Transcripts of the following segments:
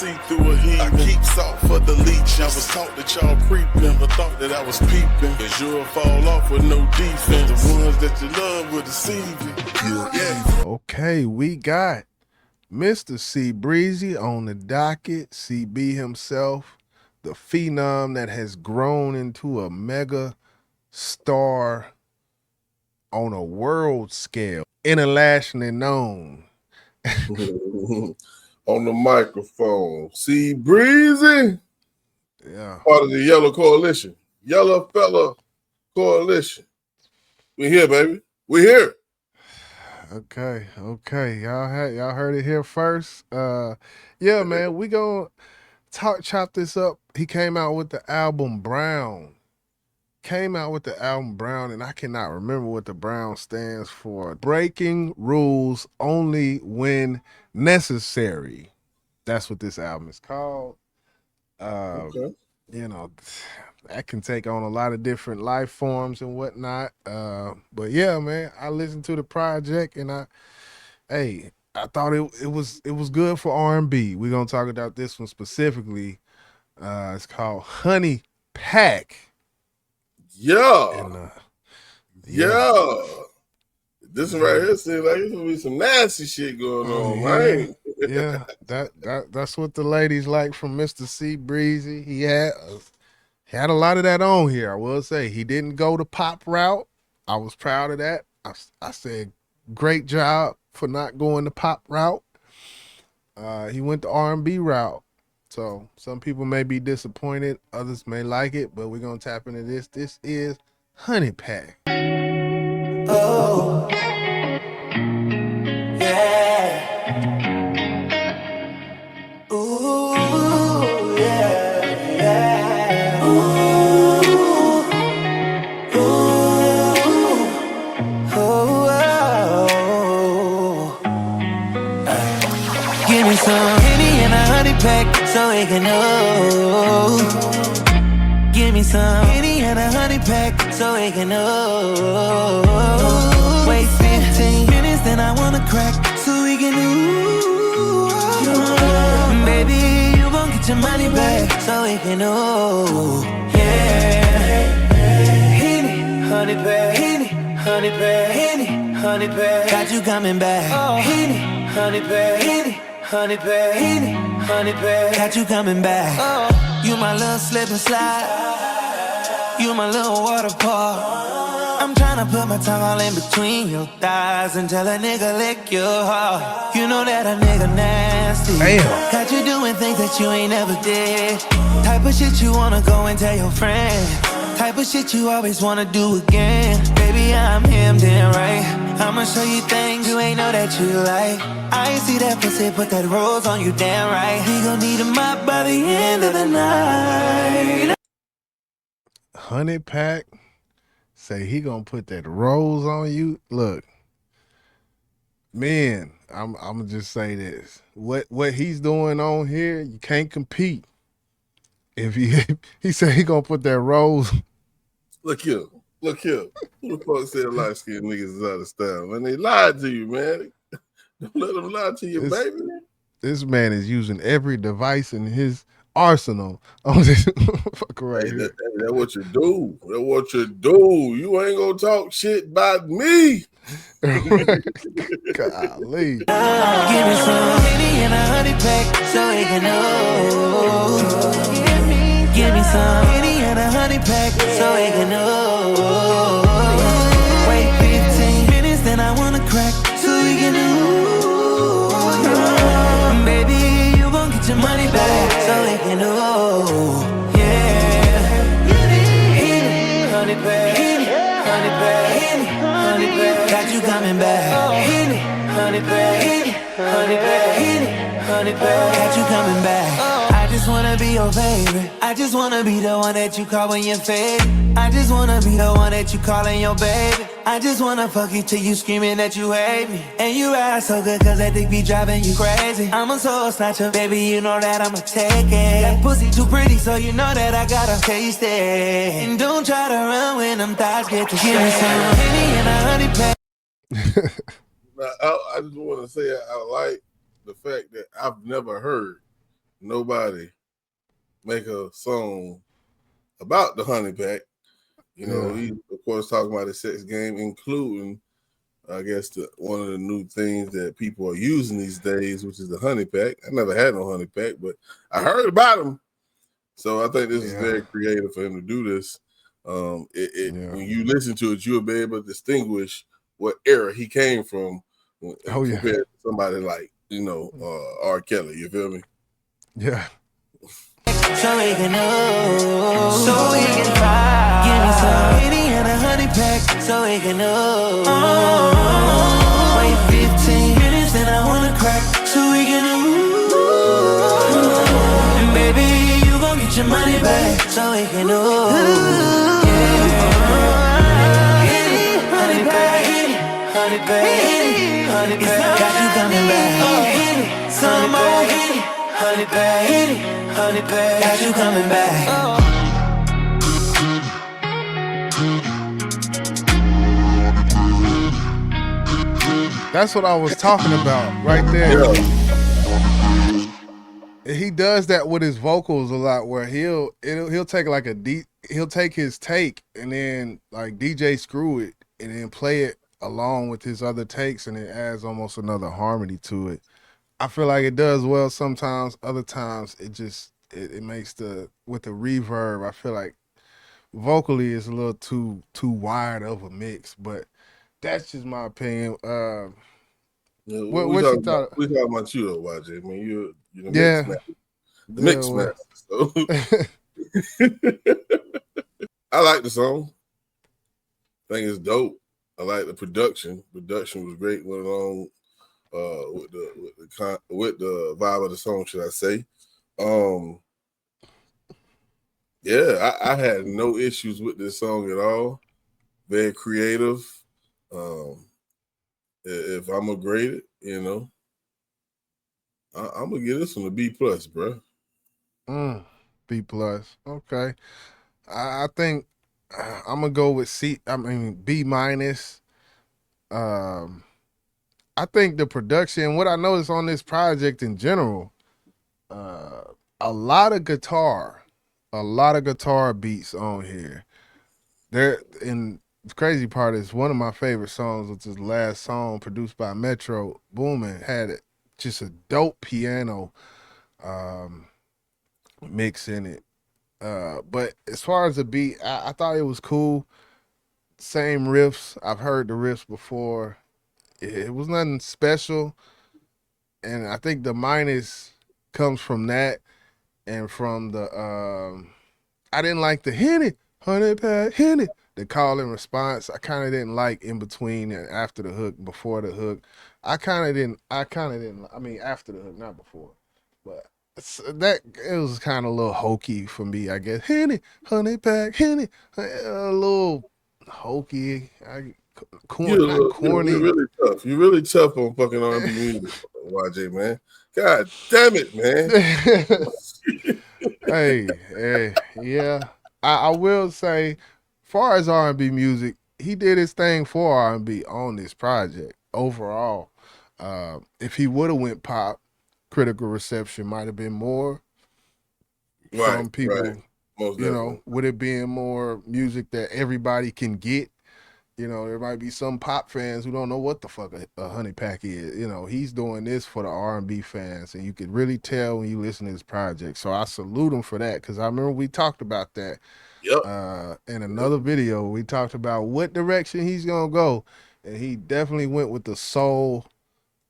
see through a heat. I keep salt for the leech. I was taught that y'all creep. Never thought that I was peeping. Cause you'll fall off with no defense. The ones that you love will deceive you. Okay, we got Mr. C Breezy on the docket. CB himself, the phenom that has grown into a mega star on a world scale, internationally known. On the microphone, C Breezy. Yeah. Part of the Yellow Coalition. Yellow Fella Coalition. We here, baby. We here. Okay. Y'all heard it here first. Yeah, man, we gonna chop this up. He came out with the album Brown. And I cannot remember what the Brown stands for. Breaking rules only when necessary. That's what this album is called. Okay. You know, that can take on a lot of different life forms and whatnot. But yeah, man, I listened to the project and I thought it was good for R&B. We're gonna talk about this one specifically. It's called Honey Pack. Yeah. And, yeah. This one right here seems like it's gonna be some nasty shit going on, right? Yeah, that's what the ladies like from Mr. C Breezy. He had a lot of that on here. I will say he didn't go the pop route. I was proud of that. I said great job for not going the pop route. He went the R&B route. So some people may be disappointed, others may like it, but we're gonna tap into this. This is Honey Pack. Oh, yeah. Ooh, yeah, yeah. Ooh, Give me some Henny and a honey pack so we can know. Give me some Henny and a honey pack so we can know. Wait 15 minutes, then I wanna crack so we can know. Baby, you gon' get your money back so we can know. Yeah. Henny, honey pack. Henny, honey pack. Henny, honey pack. Got you coming back. Henny, honey pack. Henny, honey pack. Henny, honey pack. Got you coming back. You my little slip and slide. You my little water park. I'm tryna put my tongue all in between your thighs and tell a nigga lick your heart. You know that a nigga nasty. Damn. Got you doing things that you ain't never did. Type of shit you wanna go and tell your friend. Type of shit you always wanna do again. Baby, I'm him, damn right. I'ma show you things you ain't know that you like. I ain't see that pussy, put that rose on you, damn right. He gon' need a mop by the end of the night. Honey Pack say he gonna put that rose on you. Look, man, I'm gonna just say this. What he's doing on here, you can't compete. If he said he gonna put that rose. Look here. Who the fuck said light skinned niggas is out of style? Man, they lied to you, man. Don't let them lie to you, baby. This man is using every device in his arsenal on this fucker right here. That's what you do. That's what you do. You ain't gonna talk shit about me. Golly. Give me some Henny and a honey pack so we can know. Give me some Henny and a honey pack so we can know. Wait 15 minutes, then I wanna crack so we can know. Baby, you gon' get your money back so we can know. Yeah. Henny, honey pack. Henny, honey pack. Henny, honey pack. Got you coming back. Henny, honey pack. Henny, honey pack. Henny, honey pack. Got you coming back. I just wanna be your favorite. I just wanna be the one that you call when you're faded. I just wanna be the one that you calling your baby. I just wanna fuck you till you screaming that you hate me. And you ride so good cause that dick be driving you crazy. I'm a soul snatcher, baby, you know that I'ma take it. That pussy too pretty, so you know that I gotta taste it. And don't try to run when them thighs get to give me some Henny and a honey pack. I just want to say I like the fact that I've never heard nobody make a song about the honey pack. You know, he of course talking about the sex game, including I guess one of the new things that people are using these days, which is the honey pack. I never had no honey pack, but I heard about them. So I think this is very creative for him to do this. When you listen to it, you'll be able to distinguish what era he came from compared to somebody like, R. Kelly. You feel me? Yeah. So we can know, so we can try. Give me some Henny and a honey pack, so we can know. Wait 15 minutes and I wanna crack, so we can know. And baby, you gon' get your money back, so we can know. Henny, honey pack, honey pack, honey pack. Got you coming back. Henny, some more Henny, honey pack, honey pack. Got you coming back. That's what I was talking about right there. Yeah. He does that with his vocals a lot, where he'll take like he'll take his take and then like DJ Screw it and then play it along with his other takes, and it adds almost another harmony to it. I feel like it does well sometimes. Other times it just it makes with the reverb. I feel like vocally it's a little too wide of a mix, but that's just my opinion. What you thought? We talking about you though, YJ. I mean, you're the mix master. So I like the song. I think it's dope. I like the production. Production was great. Went along with the vibe of the song, should I say? Yeah, I had no issues with this song at all. Very creative. If I'm gonna grade it, I'm gonna give this one a B+, bro. B+. Okay. I think I'm gonna go with B-. I think the production, what I noticed on this project in general, a lot of guitar beats on here. And the crazy part is one of my favorite songs, which is the last song produced by Metro Boomin, had just a dope piano mix in it. But as far as the beat, I thought it was cool. Same riffs. I've heard the riffs before. It was nothing special. And I think the minus comes from that and from the I didn't like the honey pack, the call and response. I kind of didn't like in between and after the hook, before the hook. I mean after the hook, not before. But it was kind of a little hokey for me, I guess. Honey pack, a little hokey. Not corny. You're really tough. You're really tough on fucking R&B music, YJ, man. God damn it, man. Hey, yeah. I will say, far as R&B music, he did his thing for R&B on this project overall. If he would have went pop, critical reception might have been more from people. Right. Most definitely. With it being more music that everybody can get. There might be some pop fans who don't know what the fuck a honey pack is. He's doing this for the R&B fans, and you could really tell when you listen to his project. So I salute him for that, because I remember we talked about that. Yep. In another video, we talked about what direction he's gonna go, and he definitely went with the soul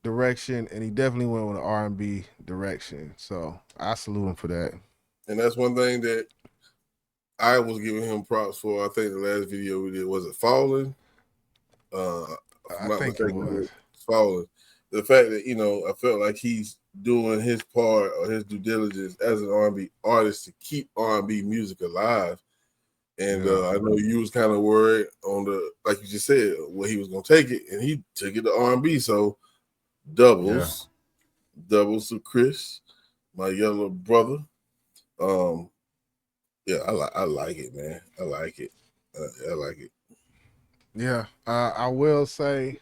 direction, and he definitely went with the R&B direction. So I salute him for that. And that's one thing that I was giving him props for. I think the last video we did, was it Falling? I think it was Falling. The fact that, I felt like he's doing his part or his due diligence as an R&B artist to keep R&B music alive. And I know you was kind of worried on like you just said, where he was going to take it, and he took it to R&B. So doubles to Chris, my yellow brother. Yeah, I like it, man. I like it. I like it. Yeah, I will say,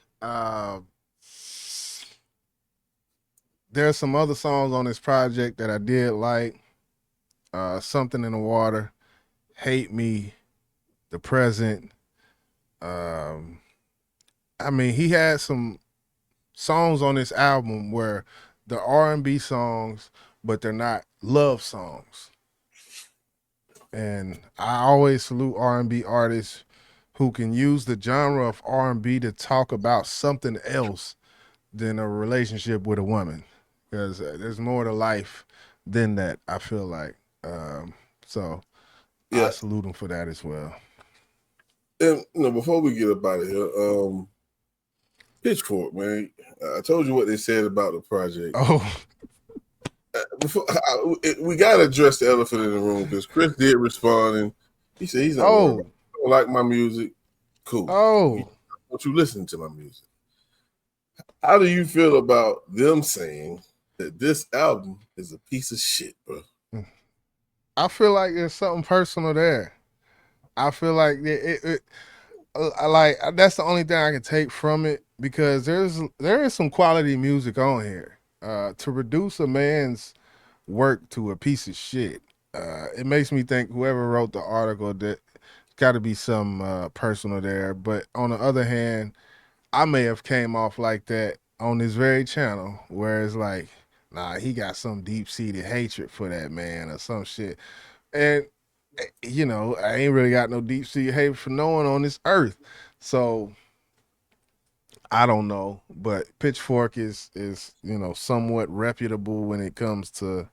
there's some other songs on this project that I did like. Something in the Water, Hate Me, The Present. Um, I mean, he had some songs on this album where they're R&B songs, but they're not love songs. And I always salute R&B artists who can use the genre of R&B to talk about something else than a relationship with a woman, because there's more to life than that, I feel like. So I Yeah, salute him for that as well. and before we get up out of here, Pitchfork, man, I told you what they said about the project. Oh, We got to address the elephant in the room because Chris did respond, and he said he's not worried about it. You don't like my music, cool. Don't you listen to my music? How do you feel about them saying that this album is a piece of shit, bro? I feel like there's something personal there. I feel like like that's the only thing I can take from it, because there is some quality music on here. To reduce a man's work to a piece of shit, it makes me think whoever wrote the article that got to be some personal there. But on the other hand, I may have came off like that on this very channel, where it's like, nah, he got some deep seated hatred for that man or some shit. And I ain't really got no deep sea hatred for no one on this earth. So I don't know, but Pitchfork is somewhat reputable when it comes to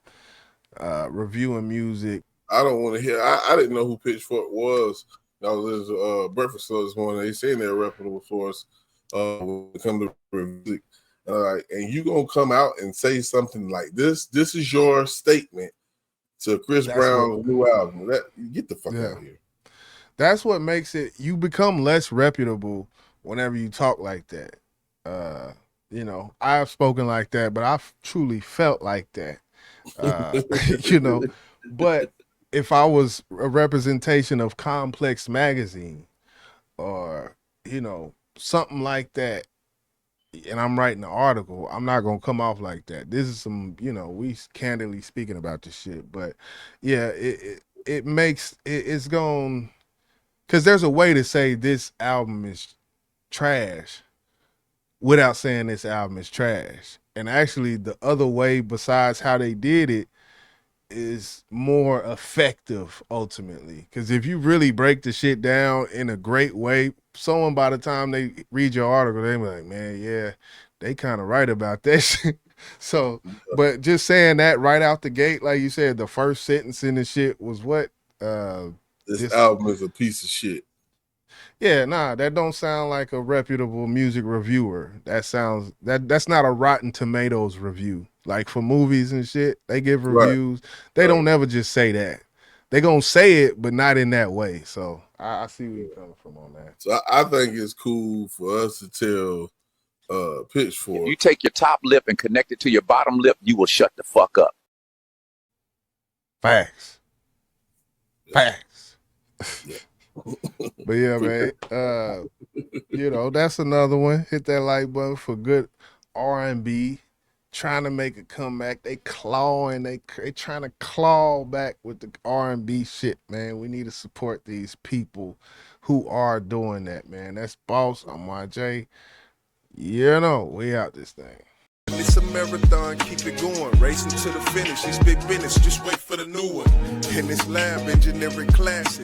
reviewing music. I don't want to hear. I didn't know who Pitchfork was. I was at Breakfast Club this morning. They saying they're reputable source when it comes to music. And you gonna come out and say something like this? This is your statement to Chris Brown's new album. Get the fuck out of here. That's what makes it. You become less reputable whenever you talk like that. I've spoken like that, but I've truly felt like that. But if I was a representation of Complex Magazine or something like that, and I'm writing an article, I'm not gonna come off like that. This is some, we candidly speaking about this shit. But yeah, it's going, because there's a way to say this album is trash without saying this album is trash. And actually the other way, besides how they did it, is more effective ultimately. Because if you really break the shit down in a great way, someone by the time they read your article, they be like, man, yeah, they kind of right about that shit. So, but just saying that right out the gate, like you said, the first sentence in the shit was what? This album is a piece of shit. Yeah, nah, that don't sound like a reputable music reviewer. That's not a Rotten Tomatoes review. Like for movies and shit, they give reviews. Right. They don't never just say that. They gonna say it, but not in that way. So I see where you're coming from on that. So I think it's cool for us to tell Pitchfork. If you take your top lip and connect it to your bottom lip, you will shut the fuck up. Facts. Yeah. But yeah, man, that's another one. Hit that like button for good R&B. Trying to make a comeback. They trying to claw back with the R&B shit, man. We need to support these people who are doing that, man. That's Boss. I'm YJ. We out this thing. It's a marathon, keep it going, racing to the finish. It's big business, just wait for the new one. In this lab, engineering classic.